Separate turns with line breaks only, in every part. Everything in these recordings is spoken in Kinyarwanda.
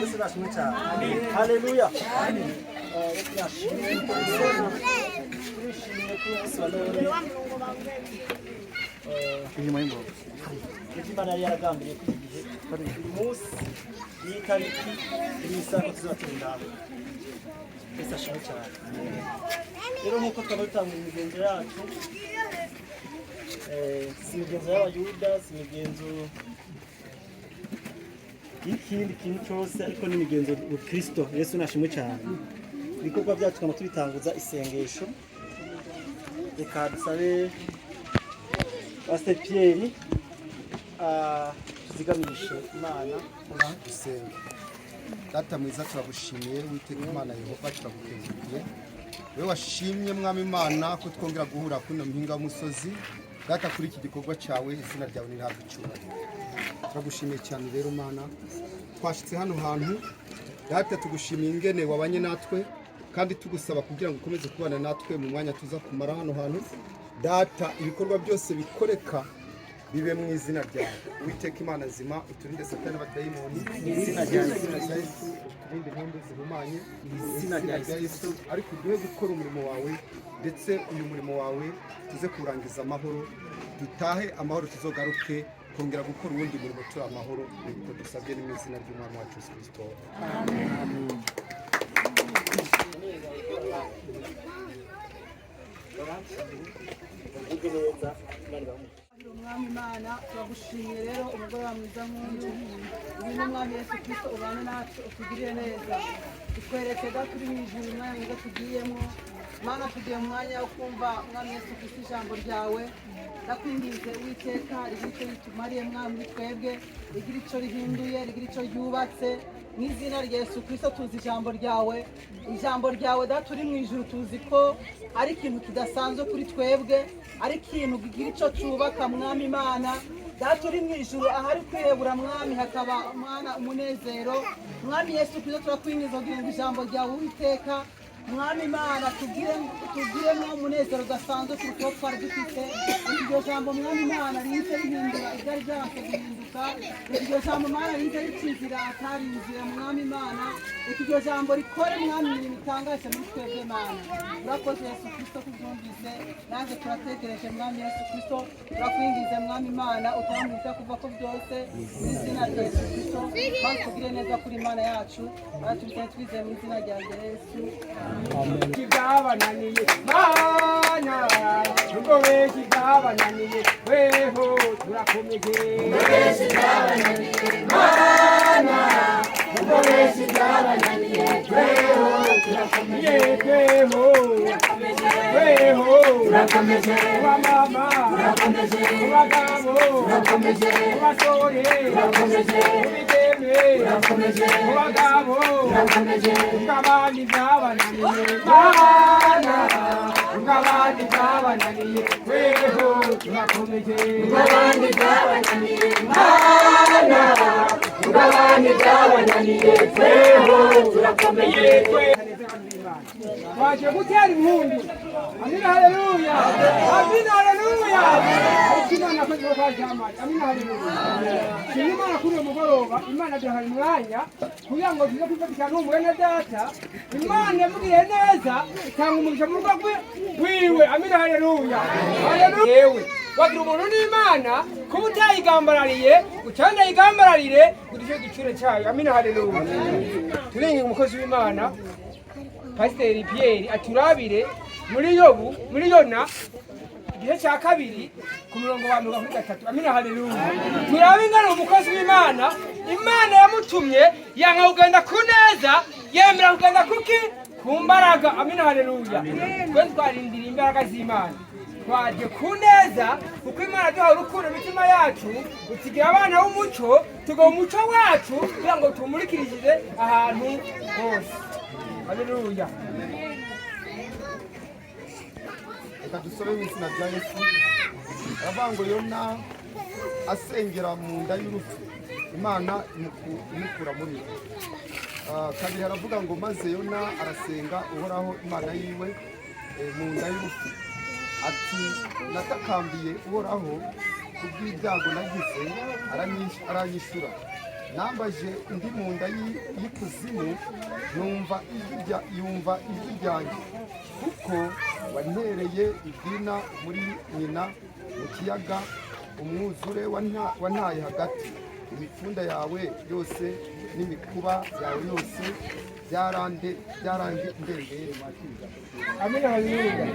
Yesu nashimwe cyane. Haleluya. Imana yari yaragambiriye ko igihe uyu munsi iyi tariki n'isaha tuzatinda. Yesu ashimwe cyane. Rero nk'uko twaba dutanga imigenzo yacu, si imigenzo y'abayuda, si imigenzo y'ikindi kintu cyose, ariko n'imigenzo ya Kristo. Yesu nashimwe cyane. Ibikorwa byacu tukaba tubitanguza isengesho. Reka dusabe Pastor Pierre tuzigamishe Imana
dusenge. Data mwiza turagushimiye, Uwiteka Imana Yehova turagukengurukiye. Wewe washimye Mwami Imana ko twongera guhura kuri mpinga y'umusozi. Data kuri iki gikorwa cyawe izina ryawe nirihabwe icyubahiro. Turagushimiye cyane rero Mana. Twashitse hano hantu. Data tugushimiye ingene wabanye natwe kandi tugusaba kugira ngo ukomeze kubana natwe mu mwanya tuza kumara hano hantu. Data ibikorwa byose bikoreka bibe mu izina ryawe. Uwiteka Imana nzima uturinde satani n'abadayimoni mu izina rya Yesu. Uturinde intumbi zihumanye mu izina rya Yesu. Ariko duhe gukora umurimo wawe, ndetse uyu murimo wawe tuze kurangiza amahoro, dutahe amahoro, tuzogaruke kongera gukora uwundi murimo turi amahoro. Niko dusabye mu izina ry'Umwami wacu Yesu Kristo. Amen.
Umwami Imana turagushimiye rero umugoroba mwiza nk'uyu, uyu n'Umwami Yesu Kristo ubane natwe utugirire neza, utwereke da turi mu ijuru umwanya mwiza tugiyemo. Mana tugiye mu mwanya wo kumva Umwami Yesu Kristo ijambo ryawe. Ndakwingize Uwiteka rigira icyo ritumariye Mwami twebwe, rigira icyo rihinduye, rigira icyo ryubatse. Mu izina rya Yesu Kristo tuzi ijambo ryawe da turi mu ijuru tuzi ko ari ikintu kidasanzwe kuri twebwe, ari ikintu kigira icyo cyubaka Mwami Imana. Da turi mu ijuru ahari kwihebura Mwami hakaba Mwana umunezero. Mwami Yesu Kristo turakwingiza kugira ngo ijambo ryawe Uwiteka mwami imana tugiremo umunezero udasanzwe kuko twari dufite iryo jambo mwami imana rihise rihindura ibyari byanse guhinduka iryo jambo mana rihise rikizira atarinzira mwami imana iryo jambo rikore mwami ibintu bitangaje muri twebwe mana urakoze Yesu Kristo kubyumvise nanjye turategereje mwami Yesu Kristo turakwingize mwami imana utamwita kuva ko byose mu izina rya Yesu Kristo maze tugire neza kuri imana yacu tubisaba twizeye mu izina rya Yesu
kigabananiye mana ubwo we kigabananiye weho turakomeje mana ubwo we kigabananiye weho turakomeje weho turakomeje wa mama turakomeje wa gabo turakomeje wa sore turakomeje ubideme turakomeje wa gabo turakomeje ukabani zabananiye mana ukabani zabananiye weho turakomeje ukabani zabananiye mana ukabani zabananiye weho turakomeje waje gutera impundu amina haleluya amina haleluya ikimana ko kwa jamani amina haleluya imana kuri umugoroba imana duhaye umwanya kugira ngo tuze kwifatanya n'umwene data imana yamubwiye neza cyangwa umugisha mu rugo rwiwe amina haleluya haleluya yewe wagira umuntu n'imana kuba utayigambarariye ucanda yigambararire gutyo gicure cyayo amina haleluya turinge umukozi w'imana Pasiteri Pierre aturabire muri Yobu muri Yona igihe cya kabiri ku murongo wa 23 amina haleluya turabe ingana umukozi w'Imana Imana yamutumye yanga kugenda kuneza yemera kugenda kuki kumbaraga amina haleluya twe twarindira imbaraga z'Imana twaje kuneza uko Imana duha urukundo mitima yacu utigira abana b'umuco tugo umuco wacu kugira ngo tumurikirije ahantu hose. Haleluya.
Reka dusome mu izina rya Yesu. Aravuga ngo Yona asengera mu nda y'urupfu Imana imukura muri we. Kabiri haravuga ngo maze Yona arasenga uhoraho Imana yiwe mu nda y'urupfu. Ati natakambiye uhoraho kubw'ibyago nagize aranyishura. Nambaje ndi mu nda y'ikuzimu yumva ijwi ryanjye kuko wantereye idina muri nyina mu kiyaga umwuzure wantaye hagati imipfunda yawe yose n'imikuba yawe yose byarandengeye.
Amina haleluya.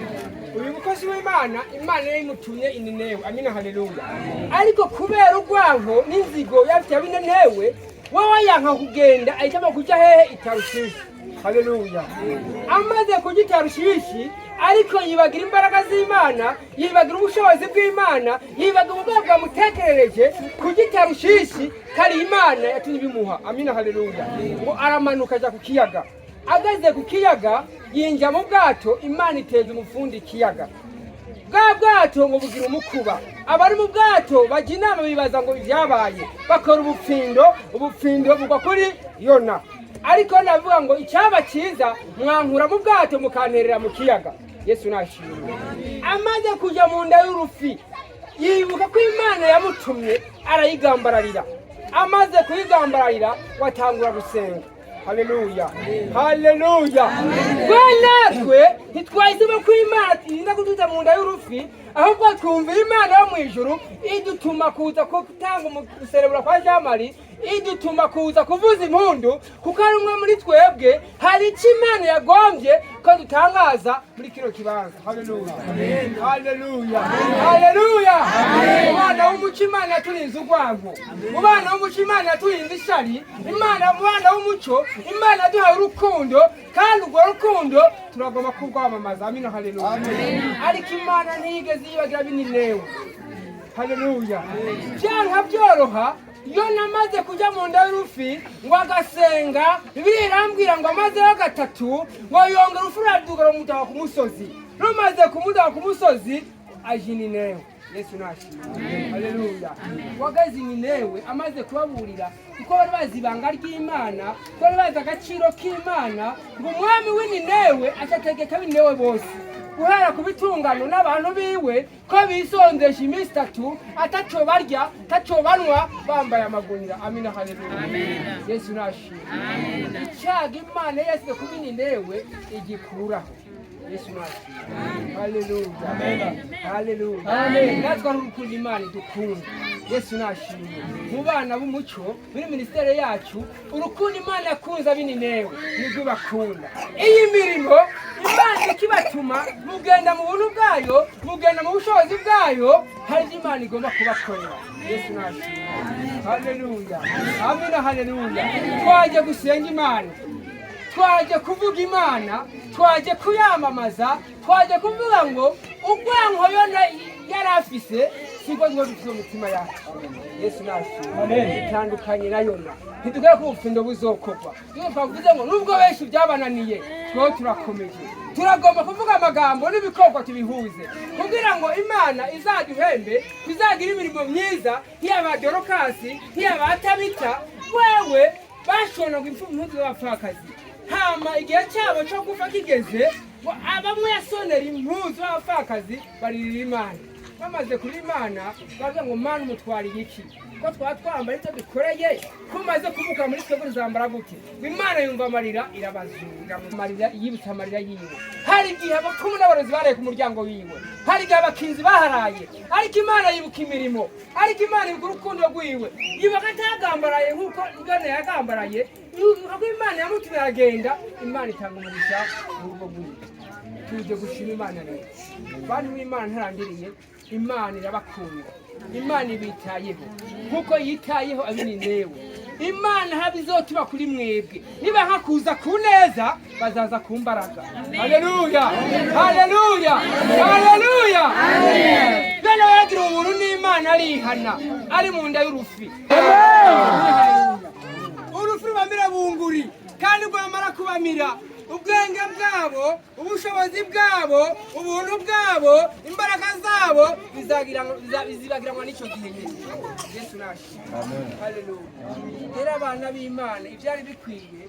Uyu mukozi w'Imana Imana yayimutumye Ninewe amina haleluya. Ariko kubera urwango n'inzigo yafite Ninewe wowe yanka kugenda ahitamo kujya hehe Itarushishi. Haleluya. Amaze kujya Itarushishi ariko yibagira imbaraga z'Imana yibagira ubushobozi bw'Imana yibagira ubwoko bwamutekerereje kujya Itarushishi kari Imana yatumye bimuha amina haleluya. Ngo aramanuka ajya ku kiyaga ageze ku kiyaga yinjya mu bwato Imana iteje umufundi ikiyaga bwa bwato ngo bugira umukuba abari mu bwato bajya inama bibaza ngo ibyabaye bakora ubupfindo bugwa kuri Yona ariko navuga ngo icyaba cyiza mwankura mu bwato mukanterera mu kiyaga. Yesu nashimwe. Amaze kujya mu nda y'urufi yibuka ko Imana yamutumye arayigambararira amaze kuyigambararira watangura gusenga. Haleluya. Haleluya. Natwe ntitwahisemo ko Imana irinda kuduta mu nda y'urufi ahubwo twumva Imana yo mu ijuru idutuma kuza gutanga umuserebura kwa Jamali idutuma kuza kuvuza impundu kuko ari umwe muri twebwe hari icyo Imana yagombye ko dutangaza muri kino kibanza. Haleluya. Haleluya. Haleluya. Umwana w'umuco Imana yaturinze urwango umwana w'umuco Imana yaturinze ishari Imana umwana w'umuco Imana duhaye urukundo kandi urwo rukundo turagomba kurwamamaza. Amina haleluya. Ariko Imana ntiyigeze yibagira Ninewe. Haleluya. Byanka byoroha Yona amaze kujya mu nda y'urufi ngo agasenga Bibiliya irambwira ngo amazeho gatatu ngo yongera urupfu ruraduga rumutaha ku musozi rumaze kumutaha ku musozi aje Ninewe. Yesu nashimye. Haleluya. Wagaze Ninewe amaze kubaburira kuko bari bazi ibanga ry'Imana, ko bari bazi agaciro k'Imana, ngo umwami w'Ninewe acategeka Ninewe bose guhera ku bitungano n'abantu biwe ko bisondesha iminsi 3 ataco barya ataco banwa bambaye amagunira. Amina. Haleluya. Yesu nashimye. Icyaga Imana yasize ku Ninewe igikuraho. Yesu nashimye. Haleluya. Haleluya. Natwe urukundo Imana dukunda. Yesu nashimye. Mu bana b'umuco muri ministere yacu urukundo Imana yakunze Ninewe nibwo bakunda. Iyi mirimo Imana ikibatuma mugenda mu buntu bwayo, mugenda mu bushobozi bwayo, hari Imana igomba kubakorera. Yesu nashimye. Haleluya. Amina. Haleluya. Twaje gusenga Imana, twaje kuvuga Imana, twaje kuyamamaza, twaje kuvuga ngo urwanko yona yarafise siko ngo dufite umutima yacu. Yesu nashimye. Itandukanye na yona ntidukwiye ko ubufindo buzokorwa. Iyo twavuze ngo nubwo benshi byabananiye twe turakomeje, turagomba kuvuga amagambo n'ibikorwa tubihuze kugira ngo Imana izaduhembe, izagira imirimo myiza nk'iyaba Dorokasi, nk'iyaba Tabita, wewe bashonga imfubyi z'abapfakazi. Hama igihe cyabo cyo gufa kigeze, abamwe yasonera impuzu z'abapfakazi baririra Imana. Bamaze kuri Imana bavuga ngo Mana umutwariye iki? Ko twatwambara icyo dukoreye kumaze kuvuka muri twe uzambara gute? Imana yumva amarira irabazura, amarira yibutsa amarira yiwe. Hari igihe abakumu n'abarozi baraye ku muryango wiwe, hari igihe abakinzi baharaye, ariko Imana yibuka imirimo, ariko Imana yibuka urukundo rwiwe, yibuka atagambaraye nk'uko Igana yagambaraye, yibuka Imana yamutumye agenda. Imana itanga umugisha mu rugo rwiwe. Tuje gushima Imana rero. Bantu b'Imana ntarangiriye, Imana irabakunda, Imana ibitayeho nkuko yitayeho Ninewe. Imana habizotuba kuri mwebwe, niba hakuza ku neza bazaza ku mbaraga. Haleluya. Haleluya. Haleluya. Bene wagira ubuntu n'Imana arihana ari mu nda y'urufi. Urufi rubamira bunguri kandi rwamara kubamira ubwenge bwabo, ubushobozi bwabo, ubuntu bwabo, imbaraga zabo bizagiranwa n'icyo gihe nyine. Yesu nashimye. Haleluya. Rero abana b'Imana ibyari bikwiye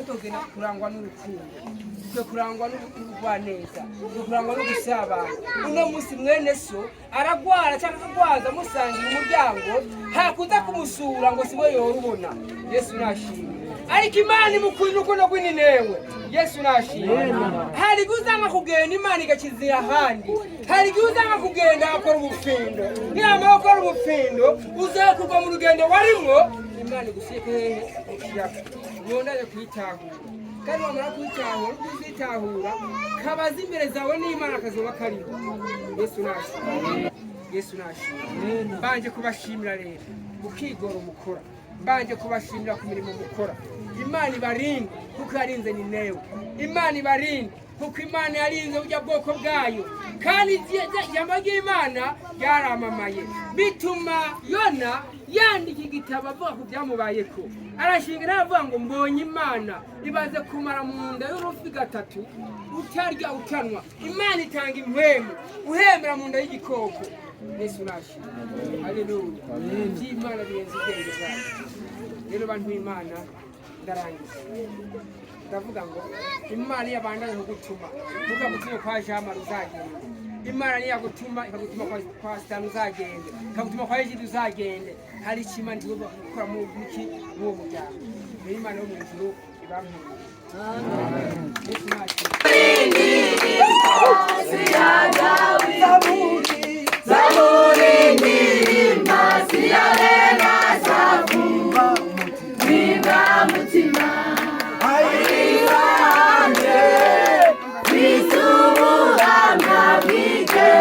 tugenda kurangwa n'urukundo, kurangwa n'ubugwaneza, kurangwa no gusabana. Uno munsi mwene so aragwara cyangwa kugwaza musangira umuryango, hakuza kumusura ngo sibo yorubona. Yesu nashimye. Ariko Imana imukunda urukundo rw'Ninewe. Yesu nashimye. Hari guzanga kugenda Imana igakizira ahandi, hari guzanga kugenda akora ubufindo. Niba akora ubufindo uzakugwa mu rugendo warimo, Imana igushyike hehe ukiraka nondaye kwitahura. Kandi wamara kwitahura uzitahura kabaza imbere zawe n'Imana kazoba kariho. Yesu nashimye. Yesu nashimye. Banje kubashimira rero ukigora umukora, banje kubashimira ku mirimo mukora. Imana ibarinde kuko yarinze Ninewe, Imana ibarinde kuko Imana yarinze burya bwoko bwayo, kandi ijambo ry'Imana ryaramamaye bituma Yona yandika igitabo avuga ku byamubayeko. Arashinga avuga ngo mbonye Imana ibaze kumara mu nda y'urufi 3 utarya utanwa. Imana itanga impwemu, uhembera mu nda y'igikoko. Yesu nashimye. Haleluya. Imana birenze ubwenge bwayo. Rero bantu b'Imana ndarangiza ndavuga ngo Imana yabandanye kugutuma vuga gutuma kwa Jama ruzagenda. Imana niyagutuma ikagutuma kwa Sitani uzagende, ikagutuma kwa Yesu uzagende. Hari ikimana kigomba gukora mu biki n'uwo muryango. Imana yo mu ijuru ibampere. Amen. Yesu nashimye. Zaburi ndirimba siyarena savumba mwimba mutima ayirande bisubuhanga bwite.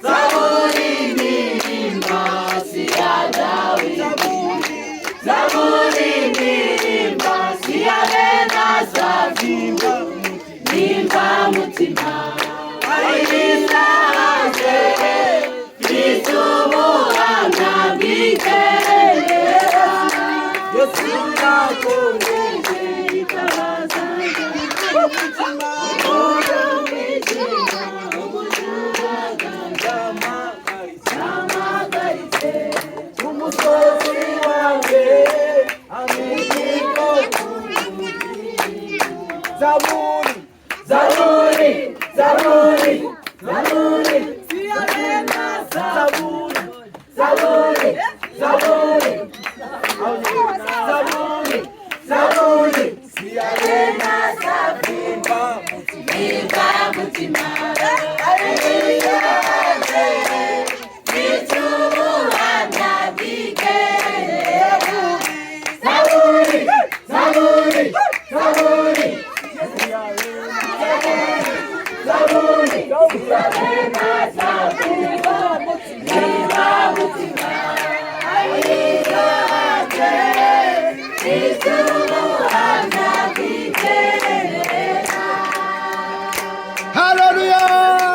Zaburi ndirimba siyadawi, Zaburi ndirimba siyarena savumba mwimba mutima Zaburi, Zaburi, Zaburi, Zaburi, Zaburi, Zaburi, Zaburi, Zaburi, Zaburi, siyarena sabimba mutima, mutima, Zaburi, Zaburi, Zaburi, Zaburi, siyarena sabimba mutima, mutima,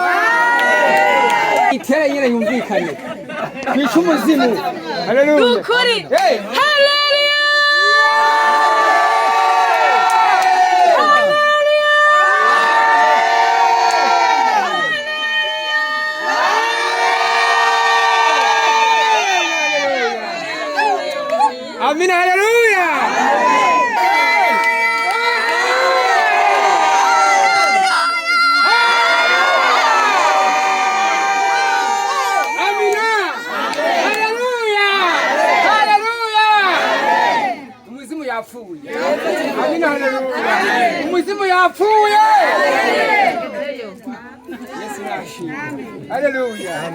Hallelujah! Itera nyine yumvikanye. Kwisha umuzimu. Hallelujah.
Dukuri.
Hey. Amin, hallelujah. Umuzimu yapfuye. Amin, hallelujah. Umuzimu yapfuye. Yesu nashimwe. Hallelujah.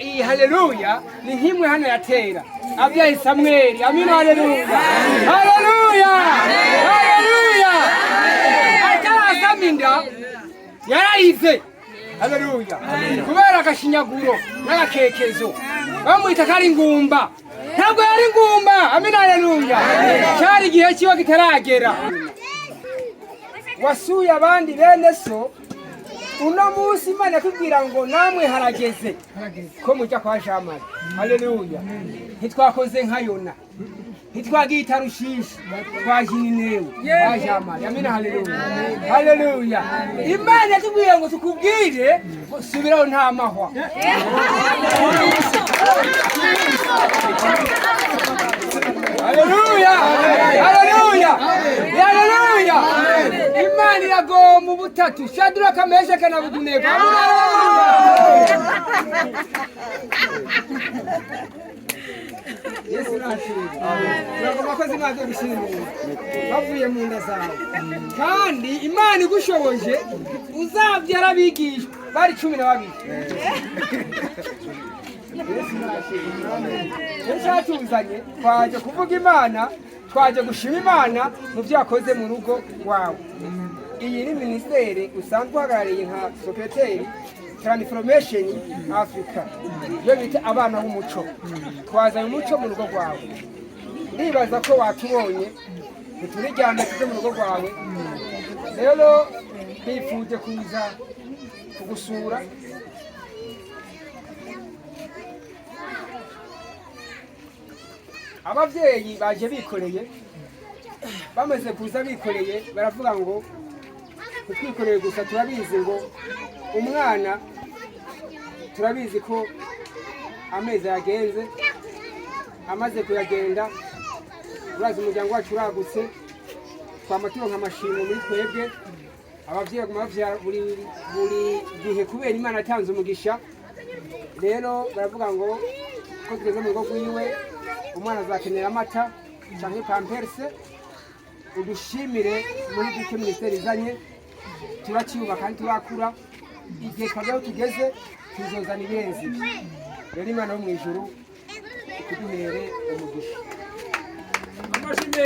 Iyi hallelujah ni nkimwe hano yatera. Abyaye Samweli. Amin, hallelujah. Hallelujah. Hallelujah. Atarasaminda yarayize. Hallelujah. Kubera akashinyaguro n'agakekezo. Bamwita kari ingumba. Ntabwo yari ingumba. Amin, hallelujah. Cyari igihe kiba kitaragera. Wasuye abandi bene so. Uno munsi Imana kubwira ngo namwe harageze ko mujya kwa Jamali. Haleluya. Ntitwakoze nka Yona. Ntitwagiye Tarushishi. Twajininewe kwa Jamali. Amina, haleluya. Haleluya. Imana tubwiye ngo tukubwire subiraho nta mahwa. Haleluya. Haleluya. Haleluya. Imana iragomba ubutatu. Shadraka, Meshaki na Abedenego. Yesu nashimwe. Uragomba ko zimaze gushimira. Bavuye mu nda zawe. Kandi Imana igushoboje uzabyara abigishwa bari 12. Yesu nashimwe. Nshatuzanye twaje kuvuga Imana, twaje gushima Imana mu byo yakoze mu rugo wawe. Iyi ni ministeri usanzwe uhagarariye nka secretary Transformation Africa. Yo bita abana b'umuco. Twazanye umuco mu rugo rwawe. Ndibaza ko watubonye turijyana tuje mu rugo rwawe. Rero twifuje kuza kugusura. Abavyeyi baje bikoreye, bamaze kuza bikoreye baravuga ngo twikoreye gusa, turabizi ngo umwana turabizi ko amezi yagenze, amaze kuyagenda urazi umuryango wacu uragutse, twamaturonka amashimo muri twebwe abavyeyi bavyara buri gihe kubera Imana yatanze umugisha. Rero baravuga ngo ko tugeze mu rugo rwiwe umwana azakenera amata canke pamperse, udushimire muri duke ministeri izanye, turacyubaka kandi turakura, igihe twagaho tugeze tuzozana ibenzi. Rero Imana yo mu ijuru ikuduhere umugisha. Amashimwe.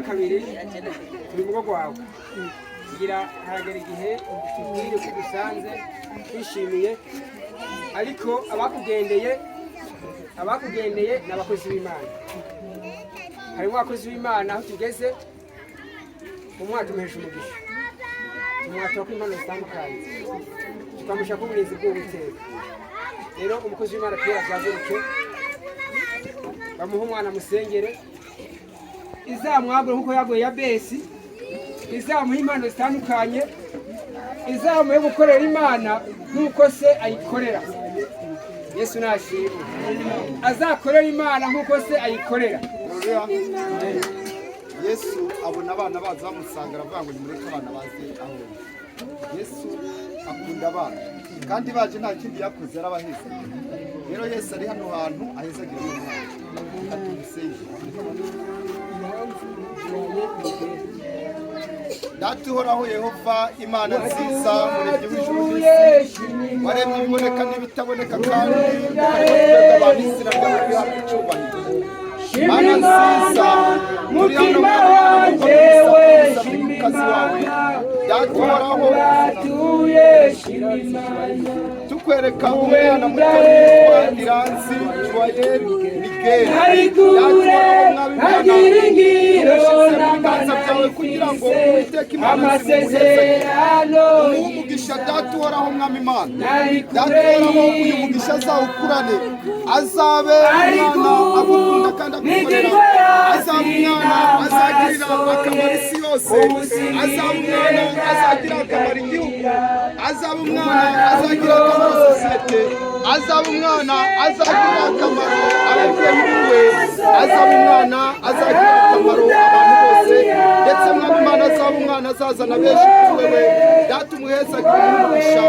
Kabiri turi mu rugo rwawe ngira haragera igihe tubwire ko dusanze twishimiye, ariko abakugendeye ni abakozi b'Imana. Harimo abakozi b'Imana aho tugeze umwaka umuhesha umugisha, tumwatura ko impano zitandukanye, tukamusha ko uburinzi bw'Uwiteka. Rero umukozi w'Imana Pierre byaguruke bamuha umwana musengere, izamwagura nk'uko yaguye Yabesi, izamuha impano zitandukanye, izamuhe gukorera Imana nk'uko se ayikorera. Yesu nashimwe, azakorera Imana nk'uko se ayikorera.
Yesu abona abana baza bamusanga aravuga ngo nimureke abana baze aho. Yesu akunda abana kandi baje nta kindi yakoze arabaheza. Rero Yesu ari hano hantu ahezagira umwana. Atumusenge. Datuhoraho Yehova Imana nziza muremyi w'ijuru n'isi, waremye ibiboneka n'ibitaboneka kandi ukareka abantu izina ryawe rihabwa icyubahiro. Mana nziza muri hano wanjye wese umukazi wawe datuhoraho tukwereka umwana muto witwa Iranzi Joyel Miguel datuhoraho byawe kugira ngo Uwiteka Imana zimuhezagire umugisha datuhoraho mwami Imana datuhoraho uyu mugisha azawukurane azabe umwana agukunda kandi agukorera azaba umwana azagirira akamaro isi yose azaba umwana azagirira akamaro igihugu azaba umwana azagirira akamaro sosiyete azaba umwana azagirira akamaro ababyeyi biwe azaba umwana azagirira akamaro abantu bose ndetse mwami Imana azaba umwana azazana benshi kuri wewe datumuhezagire umugisha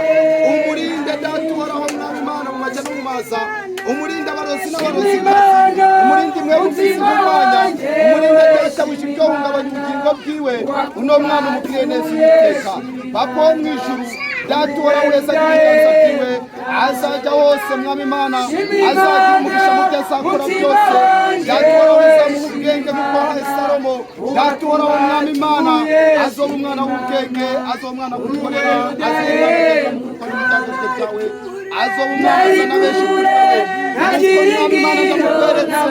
umurinde datuhoraho mwami Imana mu majya no mu maza umurinde abarozi n'abarozi umurinde imwe uzizihumanya umurinde databuja ibyo hungabanya ubugingo bwiwe uno mwana umubwiye neza Uwiteka papa wo mu ijuru datuhoraho uhezagira ibiganza byiwe azajya hose mwami Imana azagira umugisha mu byo azakora byose datuhoraho uzamuha ubwenge nk'uko wahaye Salomo datuhoraho mwami Imana azoba umwana w'ubwenge azoba umwana w'ugukorera azoba umwana gukora ibyagezwe byawe azoba umwana azana benshi kuri wewe mwami Imana ndamukweretse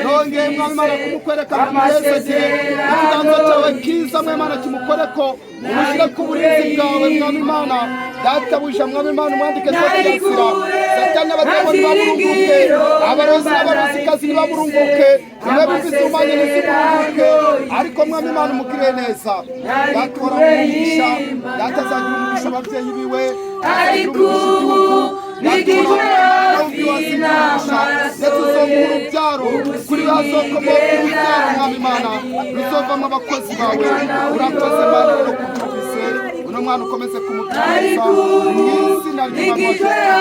nongeye mwami Imana kumukwereka kumugezegere ikiganza cyawe kiza mwami Imana kimukoreko umushyire ku burinzi bwawe mwami Imana databuja mwami Imana umwandike twakiyasira satani abadayimoni baburunguke abarozi n'abarozikazi ntibaburunguke nibabivize umwanya ntiziburunguke ariko mwami Imana umugirire neza datora umugisha datazagira umugisha ababyeyi biwe azagira umugisha urubyaro kuri bazokomoka urubyaro mwami Imana ruzovamo abakozi bawe urakoze Mana rero kubyumvise uno mwana ukomeze kumuturiza mw'izina ry'Imana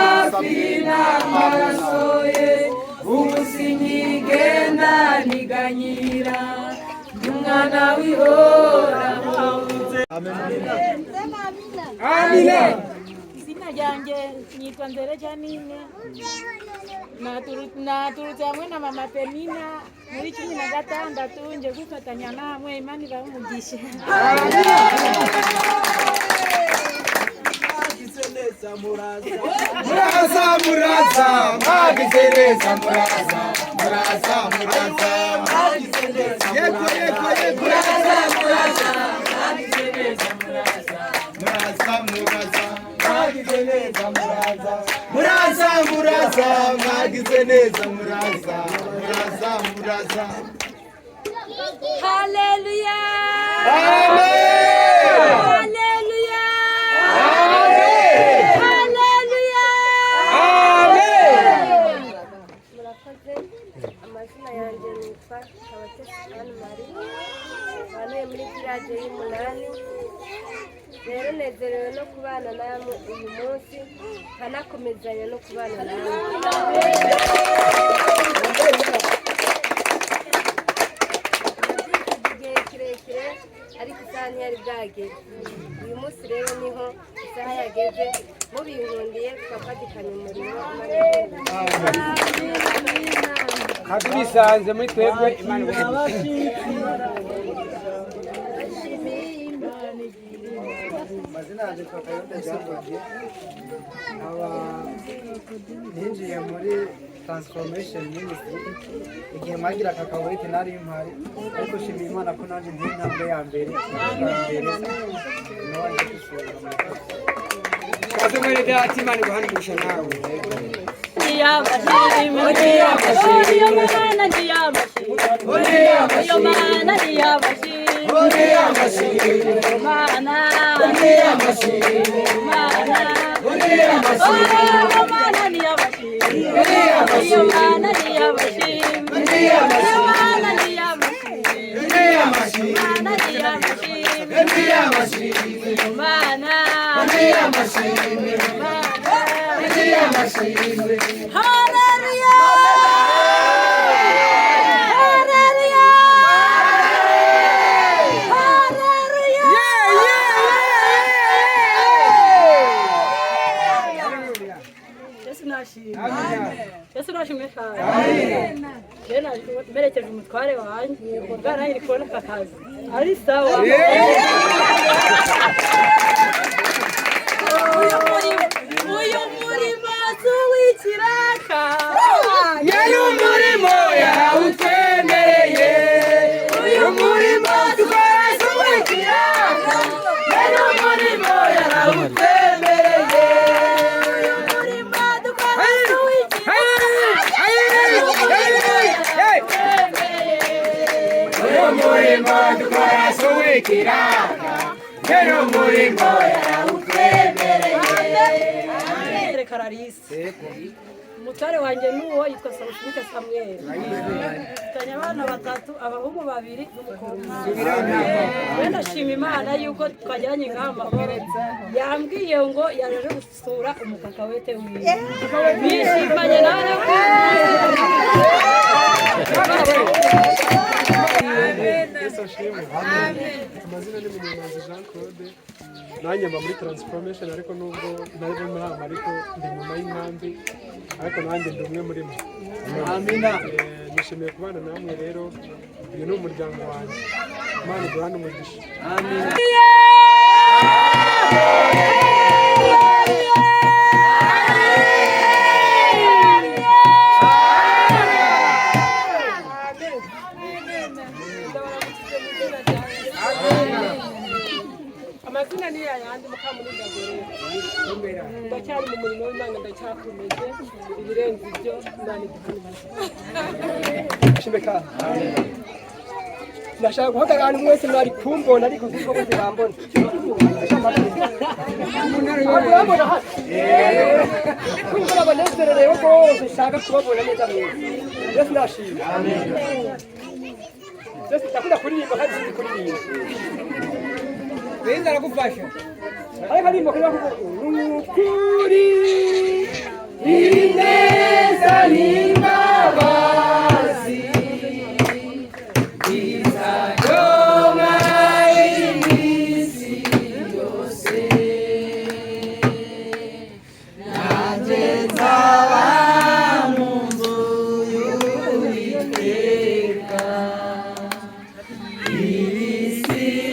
umusinyigenda niganyira umwana w'ihoraho.
Amina.
Izina ryanjye nitwa Nzere Janine, naturutse hamwe na mama Penina muri 16 nje gufatanya namwe. Imana ibahe umugisha.
muraza mwagize neza muraza mwagize neza yego muraza mwagize neza muraza mwagize neza muraza
Haleluya.
Haleluya.
Murakoze. Amazina yanjye nitwa Kabatesi Anne Marie, banuye muri village y'Umunani. Rero nezerewe no kubana namwe uyu munsi, nkanakomezanya no kubana namwe. Igihe kirekire ariko isaha ntiyari bwageze. Uyu munsi rero niho isaha yageze, mubinkundiye tugafatikanya umurimo.
Kadubisanze muri twebwe Imana
ninjiye muri transformation ministry igihe mwagira kakawurite nari mpari ariko shimiye Imana ko nanjye ndi intambwe ya mbere nawaje gusura
kaze mwene data Imana iguhanisha nawe
Yesu nashimwe cyane. Jena merekeje umutware wanjye bwana iri kubona akazi. Ari sawa. Uyu murimo tuwikiraka.
yari umurimo yawutemereye uyu murimo dukora tuwikiraka yari umurimo yawutemereye umurimo dukora suwikiraka yari umurimo yarawutwemereye
Kararisi umutware wanjye n'uwo yitwa Sabushimike Samuel tanya abana batatu abahungu babiri n'umukobwa ndashima Imana yuko twajyanye nk'amahoro yambwiye ngo yaje gusura umukaka wete wiwe bishimanye nawe
amazina ni Munyamazi Jean Claude nanjye mba muri transformation ariko nubwo nari muri hano ariko ndi nyuma y'inkambi ariko nanjye ndi umwe muri mwe amina nishimiye kubana namwe rero uyu ni umuryango wanjye Imana iguhane umugisha amina
amazina ni yayandi mukamurinda gore ndacyari mu murimo w'Imana ndacyakomeje ibirenze ibyo Imana iduhana ndashaka guhagarara ahantu mwese mwari kumbona ariko kuko bose bambona urabona hano kuko abanezererewe rwose nshaka kubabona neza mwese yesu ndashima yesu ndakunda kuririmba kandi sinzi kuririmba Benda nakufasha. Hai kali mokela ukuri. Ineza limbabazi. Izajoma imisi yose. Nanjeza wa mungu yuwiteka. Isia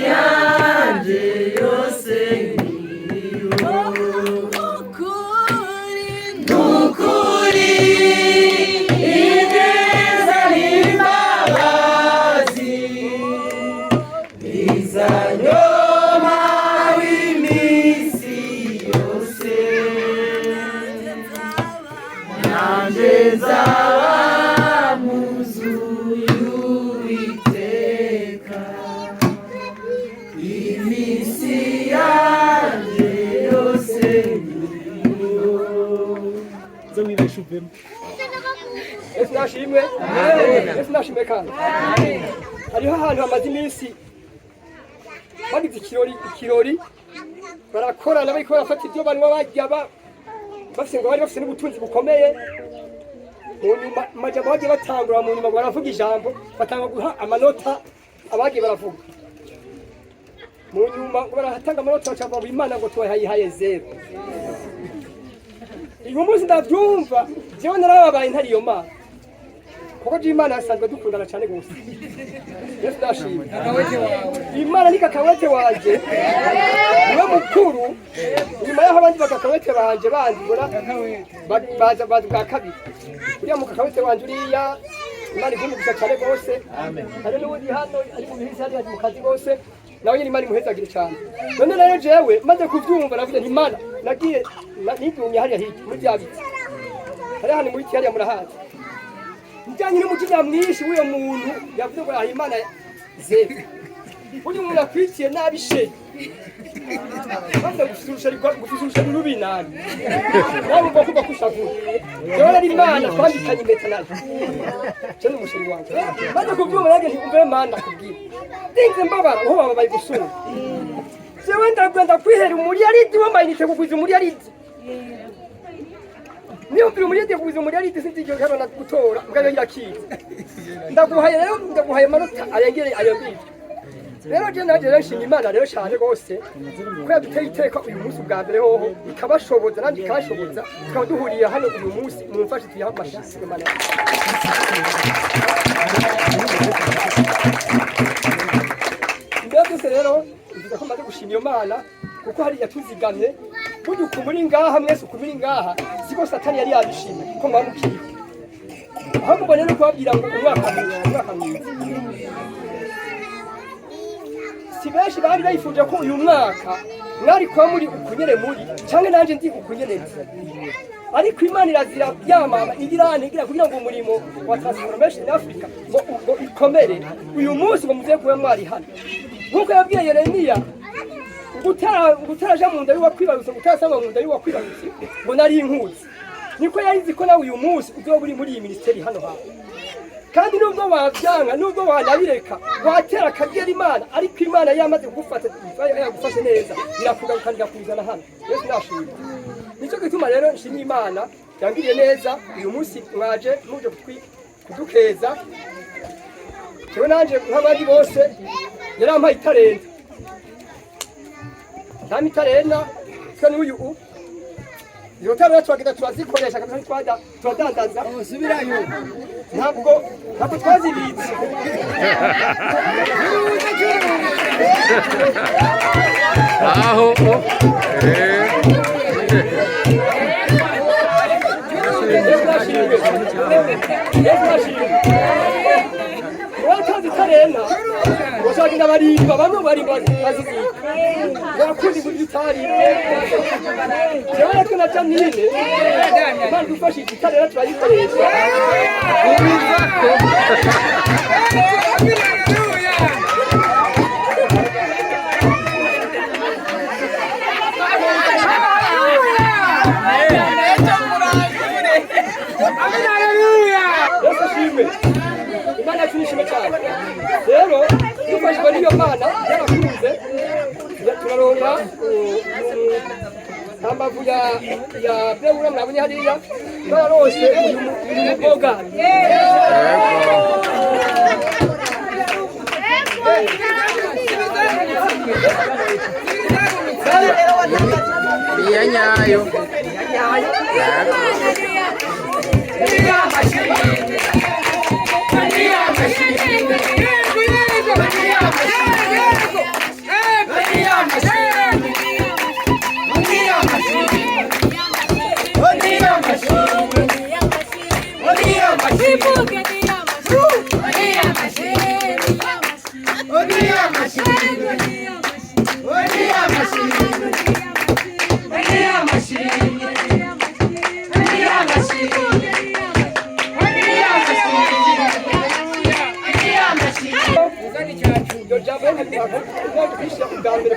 nashimwe Yesu nashimwe kandi hariho ahantu hamaze iminsi bagize ikirori barakorana bariko barafata ibyo banywa bajya bafise ngo bari bafise n'ubutunzi bukomeye mu nyuma amajambo bagiye batangura mu nyuma ngo baravuga ijambo batanga guha amanota abagiye baravuga mu nyuma ngo barahatanga amanota bacavuga Imana ngo twahayihaye 0 uyu munsi ndabyumva jewe narababaye ntari iyo Mana kuko Imana yasanzwe dukundana cyane gose. Yesu ndashimye. Imana ni kakawete wanje. Niwe mukuru. Nyuma y'aho abandi bakakawete banje bandi bora baza bwa kabiri. Uriya mukakawete wanje uriya Imana igumugisha cyane gose. Amen. Hari n'undi hano ari mu bihisi hari mu kazi gose. Nawe nyine Imana imuhezagire cyane. None rero jewe maze kuvyumva navuze nti Imana nagiye nigumye hariya hiki muri byabitse. Hari hano muri hariya murahazi. Njyanye n'umujinya mwinshi w'uyo muntu yavuze ngo Imana zebe. Uyu muntu akwitiye nabishe. Banda gufususha n'ubinani. Nawe uko kuba kushavura. Rero ari Imana twandikanye impeta nayo. Cyo ni musheri wanjye. Maze kubyumva yage ntikumve Imana kubwira. Ndinze mbabara aho baba bari gusura. Jewe ndagenda kwihera umuriyaridi wambaye nite kugwiza umuriyaridi. Niyo mbere umuriyaridi kugwiza umuriyaridi sinzigyo kabana gutora ubwayo yakize. Ndaguhaye rero ndaguhaye amanota arengere ayo mbiri. Rero je naje rashimye Imana rero cyane gose ko yaduteye iteka uyu munsi bwa mbere hoho ikabashoboza nandi ikabashoboza tukaba duhuriye hano uyu munsi mumfashe tuyaha amashyi Imana. Ndabose rero ndiza ko maze gushimira Imana kuko hari yatuzigamye buryo ukumuri ngaha mwese ukumuri ngaha siko satani yari yabishimye ko mwamukiriye. Aho mubone no kubabwira ngo umwaka mwiza. Si benshi bari bayifuje ko uyu mwaka mwari kuba muri ukunyere muri cyangwa nanje ndi ukunyeneza. Ariko Imana irazira yamama igira kugira ngo umurimo wa transformation in Africa ngo ikomere uyu munsi ngo muze kuba mwari hano. Nkuko yabwiye Yeremiya gutaraja mu nda y'uwa kwibarutse gutasanga mu nda y'uwa kwibarutse ngo nari inkuzi. Niko yarizi ko nawe uyu munsi uzoba uri muri iyi ministeri hano hawe. Kandi nubwo wabyanga nubwo wanabireka watera akagera Imana ariko Imana yamaze kugufata yagufashe neza irakugarukanira kuzana hano. Yesu nashimye. Nicyo gituma rero nshimye Imana yangiriye neza uyu munsi mwaje muje kudukeza. Cyo nanje nk'abandi bose yarampaye itarenda. Nta itarenda kandi uyu iyo tabera twagenda turazikoresha kandi twadandaza subirayo ntabwo twazibitse
aho
Tarena washakira barimba bamwe barimba bazizika yakundi gutari rero tuna cyamine kandi ufashe itarera turayikoresha Imana tunishime cyane rero dufashwe n'iyo Mana yarakunze turaronka ambavu ya Beura mnabonye hariya barose uyu muboga
iya nyayo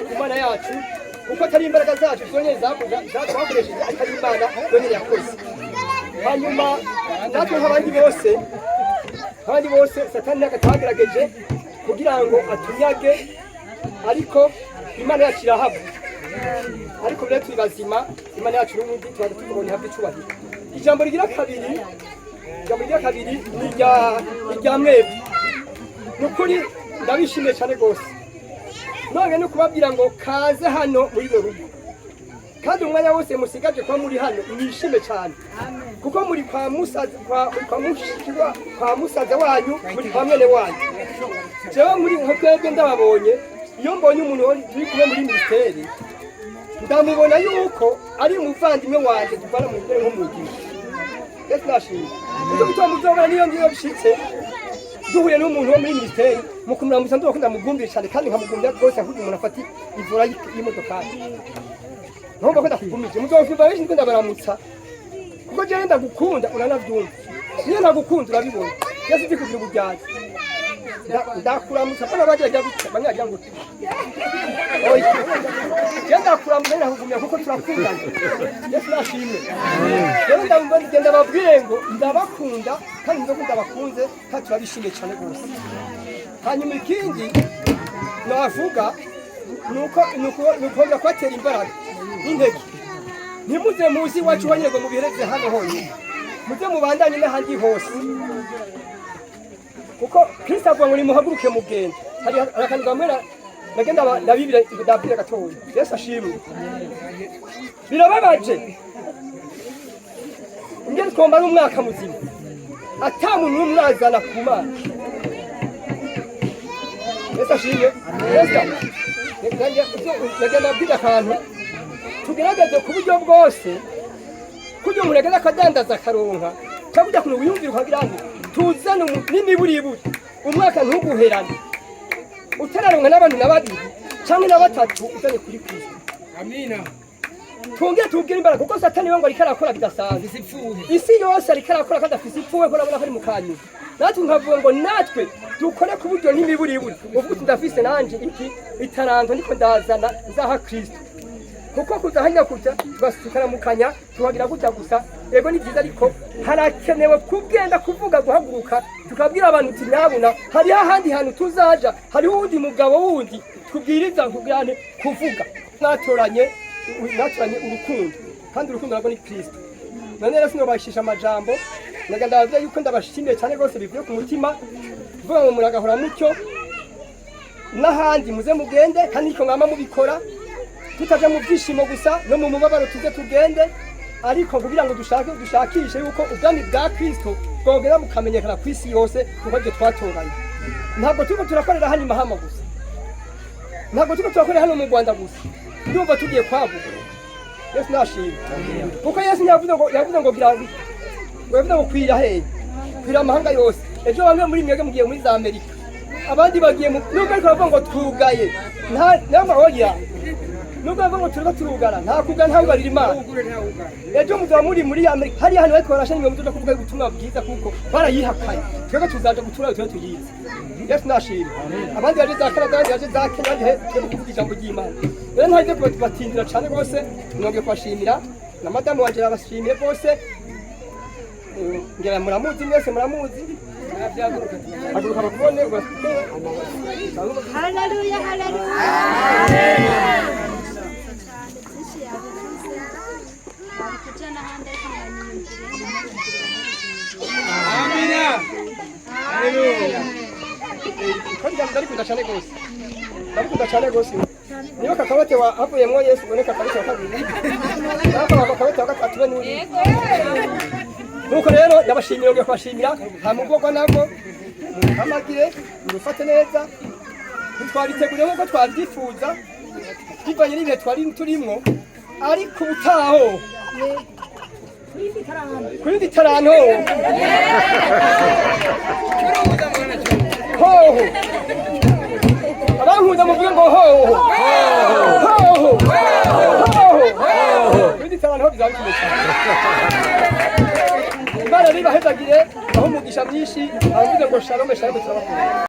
Kumana yacu uko atari imbaraga zacu zonyine zakoresheje atari Imana yonyine yakoze. Hanyuma natwe nk'abandi bose satani yagatagerageje kugira ngo atunyage ariko Imana yacu irahaba. Ariko rero twibazima Imana yacu n'ubundi tubona hafi cyubahiro. Ijambo rigira kabiri ni irya mwebwe. Nukuri ndabishimiye cyane gose. None no kubabwira ngo kaze hano muri rugo. kandi umwanya wose musigaje kuba muri hano mwishime cyane kuko muri kwa musaza wanyu muri kwa mwene wanyu jewe muri twebwe ndababonye iyo mbonye umuntu turi kumwe muri minisiteri ndamubona yuko ari umuvandimwe wanjye duvana mu mbere nk'umugisha yesu nashimye icyo gituma muzobona niyo ngiyo bishitse duhuye n'umuntu wo muri minisiteri mukumuramutsa ndumva ko ndamugumbira cyane kandi nkamugumbira rwose ahubwo umuntu afata ivura y'imodokari ntumva ko ndakugumije muzofumva benshi ndiko ndabaramutsa kuko jewe ndagukunda uranavyumva niyo ntagukunda urabibona yesu ndi kugira ubujyazi ndakuramutsa ko nabagira gutya bamwe bagira ngo oya je ndakuramutsa ndakugumya kuko turakundana yesu nashimwe rero ndabumva ngenda babwire ngo ndabakunda kandi nzo ndabakunze kandi turabishimye cyane rwose hanyuma ikindi navuga nuko kwatera imbaraga n'intege ntimuze muzi iwacu wanyego mubihereze hano honyine muze mubandanye n'ahandi hose kuko kristo avuga ngo nimuhaguruke mugende hari akantu kamwe nagenda ndabibira gatoya yesu ashimwe birababaje ingene twomba n'umwaka muzima ata muntu n'umwe urazana ku mana yesu ashimwe nagenda mbwira akantu tugerageze ku buryo bwose kugira umuntu agenda akadandaza akaronka cyangwa kujya kuntu wiyumvira ukagira ngo tuzane n'imiburiburi umwaka ntuguherane utararonka n'abantu na babiri cyangwa na batatu uzanye kuri kristo amina twongere tubwire imbaraga kuko satani we ngo ariko arakora bidasanzwe isi yose ariko arakora kandi afise ipfuwe ko urabona ko ari mu kanyuma natwe nkavuga ngo natwe dukore ku buryo n'imiburiburi uvuga uti ndafise nanje iki itaranto niko ndazana nzaha kristo kuko kuzahanya kuja tugasukaramukanya tuhagira gutya gusa ego ni byiza ariko harakenewe kubwenda kuvuga guhaguruka tukabwira abantu uti nyabuna hari ahandi hantu tuzaja hariho uwundi mugabo wundi tubwiriza nkubwirane kuvuga natoranye urukundo kandi urukundo narwo ni kristo none rero sinobashisha amajambo ndababwira yuko ndabashimiye cyane rwose bivuye ku mutima vuga ngo muragahora mucyo n'ahandi muze mugende kandi iko mwama mubikora tutaje mu byishimo gusa no mu mubabaro tuze tugende ariko kugira ngo dushakishe yuko ubwami bwa Kristo bwogera bukamenyekana ku isi yose kuko ibyo twatoranye ntabwo turiko turakorera hano Mahama gusa ntabwo turiko turakorera hano mu Rwanda gusa ndumva tugiye kwavuga Yesu nashimye kuko Yesu yavuze ngo yavuze ngo kwira hehe kwira amahanga yose ejo bamwe muri mwege mugiye muri za Amerika abandi bagiye nubwo ariko bavuga ngo twugaye nta mahoya nubwo bavuga ngo turiko turugara nta kuga nta ugarira Imana ejo muzaba muri Amerika hari hano ariko barashanye ngo kuvuga ubutumwa bwiza kuko barayihakaye twebwe tuzaje gutura twe tuyize Yesu nashimye abandi baje za Canada abandi baje za Kenya he twe kuvuga ijambo ry'Imana rero ntaje kubatindira cyane rwose mwebwe kwashimira na madamu wanje abashimiye rwose ngira muramuzi mwese muramuzi haguruka bakubone
haleluya haleluya
amina haleluya kandi ndabikunda cyane rwose ndabikunda cyane rwose niyo kakabate havuyemwo Yesu uboneka kabate wa kabiri nako kakabate wa gatatu n'uri nuko rero ndabashimira ngo kwashimira nta mugogwa nabwo amagire urufate neza twariteguriye nkuko twabyifuza bivanye n'ibihe twari turimo ariko ubutaho kuri taranto hoho abankunda muvuge ngo hoho hoho hoho kuri taranto bizaba kimwe Imana ribahezagire aho umugisha mwinshi avuze ngo shalom shalom turabakunda